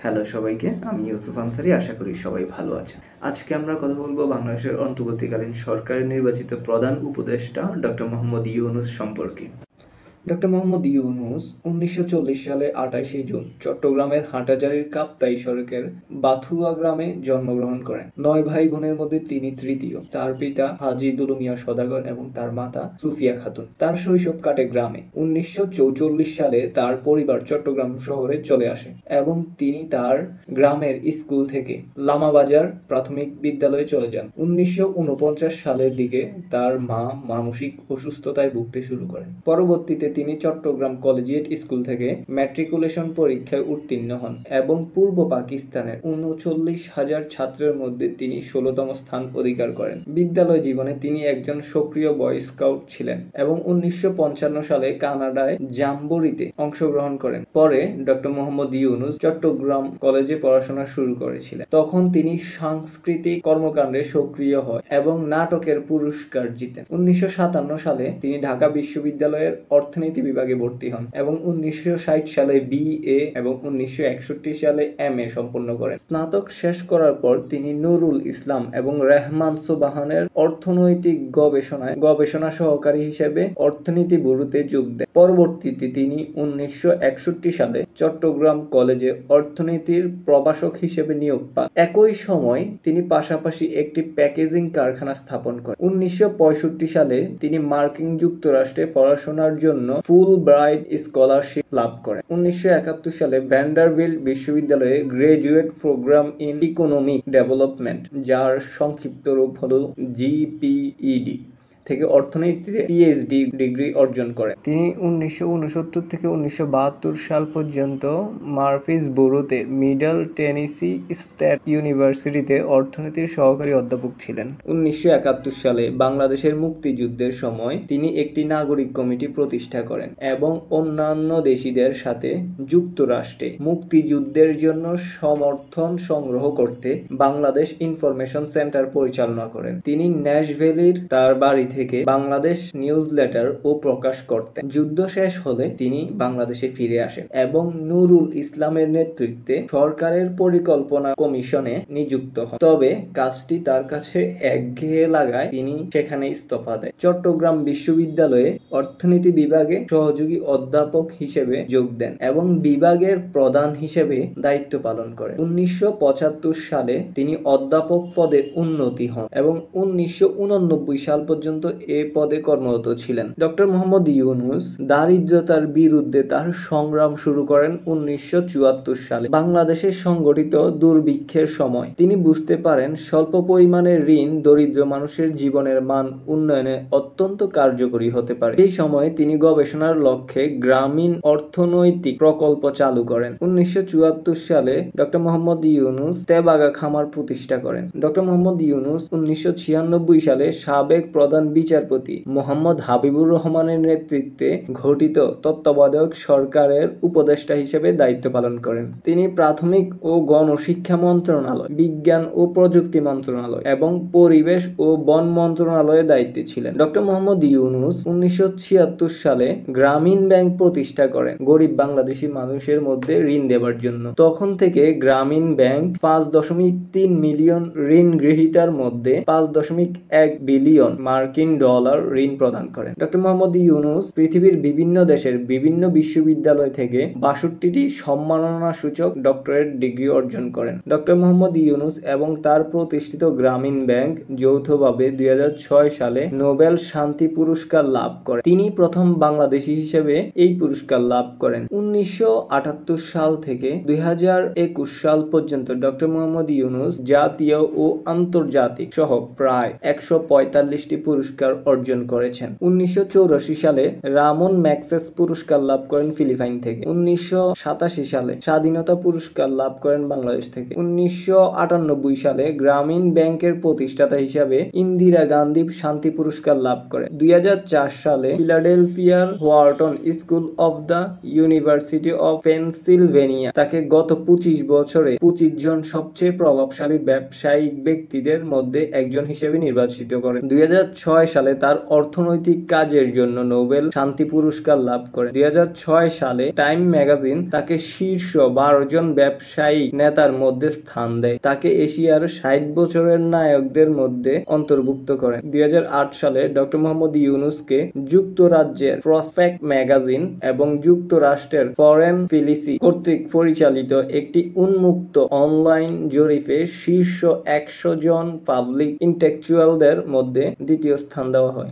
Hello সবাইকে, আমি ইউসুফ আনসারি। আশা করি সবাই ভালো আছেন। আজকে আমরা কথা বলবো বাংলাদেশের অন্তর্বর্তীকালীন সরকারের নির্বাচিত প্রধান উপদেষ্টা ডক্টর মোহাম্মদ ইউনূস সম্পর্কে। ডক্টর মোহাম্মদ ইউনূস 1940 সালে 28শে জুন চট্টগ্রামের হাটহাজারীর কাপ্তাই সড়কের বাথুয়া গ্রামে জন্মগ্রহণ করেন। 9 ভাই বোনের মধ্যে তিনি তৃতীয়। তার পিতা হাজী দুলু মিয়া সওদাগর এবং তার মাতা সুফিয়া খাতুন। তার শৈশব কাটে গ্রামে। 1944 সালে তার পরিবার চট্টগ্রাম শহরে চলে আসে এবং তিনি তার গ্রামের স্কুল থেকে লামাবাজার প্রাথমিক বিদ্যালয়ে চলে যান। 1949 সালের দিকে তার মা মানসিক অসুস্থতায় ভুগতে শুরু করেন। পরবর্তীতে তিনি চট্টগ্রাম কলেজিয়েট স্কুল থেকে ম্যাট্রিকুলেশন পরীক্ষায় উত্তীর্ণ হন এবং পূর্ব পাকিস্তানের 39,000 ছাত্রের মধ্যে তিনি 16তম স্থান অধিকার করেন। বিদ্যালয় জীবনে তিনি একজন সক্রিয় বয় স্কাউট ছিলেন এবং 1955 সালে কানাডায় জাম্বুরিতে অংশগ্রহণ করেন। পরে ডক্টর মোহাম্মদ ইউনূস চট্টগ্রাম কলেজে পড়াশোনা শুরু করেছিলেন। তখন তিনি সাংস্কৃতিক কর্মকাণ্ডে সক্রিয় হয় এবং নাটকের পুরস্কার জিতেন। 1957 সালে তিনি ঢাকা বিশ্ববিদ্যালয়ের অর্থনীতি বিভাগে ভর্তি হন এবং 1960 সালে BA এবং 1961 সালে MA সম্পন্ন করেন। স্নাতক শেষ করার পর তিনি নুরুল ইসলাম এবং রেহমান সোবহানের অর্থনৈতিক গবেষণা সহকারী হিসেবে অর্থনীতি ব্যুরোতে যোগ দেন। পরবর্তীতে তিনি 1961 সালে চট্টগ্রাম কলেজে অর্থনীতির প্রভাষক হিসেবে নিয়োগ পান। একই সময় তিনি পাশাপাশি একটি প্যাকেজিং কারখানা স্থাপন করেন। 1965 সালে তিনি মার্কিন যুক্তরাষ্ট্রে পড়াশোনার জন্য ফুলব্রাইট স্কলারশিপ লাভ করেন। 1971 সালে ভ্যান্ডারবিল্ট বিশ্ববিদ্যালয়ে graduate program in economic development, যার সংক্ষিপ্ত রূপ হলো GPED, থেকে অর্থনীতিতে PhD ডিগ্রি অর্জন করেন। তিনি 1969 থেকে 1972 সাল পর্যন্ত মার্ফিসবোরোতে মিডল টেনেসি স্টেট ইউনিভার্সিটিতে অর্থনীতির সহকারী অধ্যাপক ছিলেন। 1971 সালে বাংলাদেশের মুক্তিযুদ্ধের সময় তিনি একটি নাগরিক কমিটি প্রতিষ্ঠা করেন এবং অন্যান্য দেশীদের সাথে যুক্তরাষ্ট্রে মুক্তিযুদ্ধের জন্য সমর্থন সংগ্রহ করতে বাংলাদেশ ইনফরমেশন সেন্টার পরিচালনা করেন। তিনি ন্যাশভিলের তার বাড়ি থেকে বাংলাদেশ নিউজলেটার ও প্রকাশ করতেন। যুদ্ধ শেষ হলে তিনি বাংলাদেশে ফিরে আসেন এবং নুরুল ইসলামের নেতৃত্বে সরকারের পরিকল্পনা কমিশনে নিযুক্ত হন। তবে কাজটি তার কাছে একঘেয়ে লাগায় তিনি সেখানে ইস্তফা দেন। চট্টগ্রাম বিশ্ববিদ্যালয়ে অর্থনীতি বিভাগে সহযোগী অধ্যাপক হিসেবে যোগ দেন এবং বিভাগের প্রধান হিসেবে দায়িত্ব পালন করেন। 1975 সালে তিনি অধ্যাপক পদে উন্নতি হন এবং 1989 সাল পর্যন্ত এ পদে কর্মরত ছিলেন। ডক্টর মোহাম্মদ ইউনূস দারিদ্রতার বিরুদ্ধে তার সংগ্রাম শুরু করেন 1974 সালে। বাংলাদেশে সংগঠিত দুর্ভিক্ষের সময় তিনি বুঝতে পারেন স্বল্প পরিমাণের ঋণ দরিদ্র মানুষের জীবনের মান উন্নয়নে অত্যন্ত কার্যকরী হতে পারে। এই সময়ে তিনি গবেষণার লক্ষ্যে গ্রামীণ অর্থনৈতিক প্রকল্প চালু করেন। 1974 সালে ডক্টর মোহাম্মদ ইউনূস তেবাগা খামার প্রতিষ্ঠা করেন। ডক্টর মোহাম্মদ ইউনূস 1996 সালে সাবেক প্রধান বিচারপতি মোহাম্মদ হাবিবুর রহমানের নেতৃত্বে গঠিত তত্ত্বাবধায়ক সরকারের উপদেষ্টা হিসেবে দায়িত্ব পালন করেন। তিনি প্রাথমিক ও গণশিক্ষা মন্ত্রণালয়, বিজ্ঞান ও প্রযুক্তি মন্ত্রণালয় এবং পরিবেশ ও বন মন্ত্রণালয়ের দায়িত্বে ছিলেন। ডক্টর মোহাম্মদ ইউনূস 1976 সালে গ্রামীণ ব্যাংক প্রতিষ্ঠা করেন গরিব বাংলাদেশি মানুষের মধ্যে ঋণ দেওয়ার জন্য। তখন থেকে গ্রামীণ ব্যাংক 5.3 মিলিয়ন ঋণ গ্রহীতার মধ্যে 5.1 বিলিয়ন মার্কিন ডলার ঋণ প্রদান করেন। ডক্টর মোহাম্মদ ইউনূস পৃথিবীর বিভিন্ন দেশের বিভিন্ন বিশ্ববিদ্যালয় থেকে 62টি সম্মাননাসূচক ডক্টরেট ডিগ্রি অর্জন করেন। ডক্টর মোহাম্মদ ইউনূস এবং তার প্রতিষ্ঠিত গ্রামীণ ব্যাংক যৌথভাবে 2006 সালে নোবেল শান্তি পুরস্কার লাভ করেন। তিনি প্রথম বাংলাদেশি হিসেবে এই পুরস্কার লাভ করেন। 1978 সাল থেকে 2021 সাল পর্যন্ত ডক্টর মোহাম্মদ ইউনূস জাতীয় ও আন্তর্জাতিক সহ প্রায় 145টি পুরস্কার অর্জন করেছেন। 1984 সালে রামন ম্যাগসেস পুরস্কার লাভ করেন ফিলিপাইন থেকে। 1987 সালে স্বাধীনতা পুরস্কার লাভ করেন বাংলাদেশ থেকে। 1998 সালে গ্রামীণ ব্যাংকের প্রতিষ্ঠাতা হিসাবে ইন্দিরা গান্ধী শান্তি পুরস্কার লাভ করেন। 2004 সালে ফিলাডেলফিয়ার Wharton school of the university of Pennsylvania তাকে গত 25 বছরে 25 জন সবচেয়ে প্রভাবশালী ব্যবসায়িক ব্যক্তিদের মধ্যে একজন হিসেবে নির্বাচিত করেন। 2006 সালে তার অর্থনৈতিক কাজের জন্য নোবেল শান্তি পুরস্কার লাভ করেন। 2006 সালে টাইম ম্যাগাজিন তাকে শীর্ষ 12 জন ব্যবসায়িক নেতার মধ্যে স্থান দেয়। তাকে এশিয়ার 60 বছরের নায়কদের মধ্যে অন্তর্ভুক্ত করেন। 2008 সালে ডক্টর মোহাম্মদ ইউনূসকে যুক্তরাজ্যের প্রসপেক্ট ম্যাগাজিন এবং যুক্তরাষ্ট্রের ফরেন পলিসি কর্তৃক পরিচালিত একটি উন্মুক্ত অনলাইন জরিপে শীর্ষ 100 জন পাবলিক ইন্টেলেকচুয়ালদের মধ্যে দ্বিতীয় স্থান দেওয়া হয়।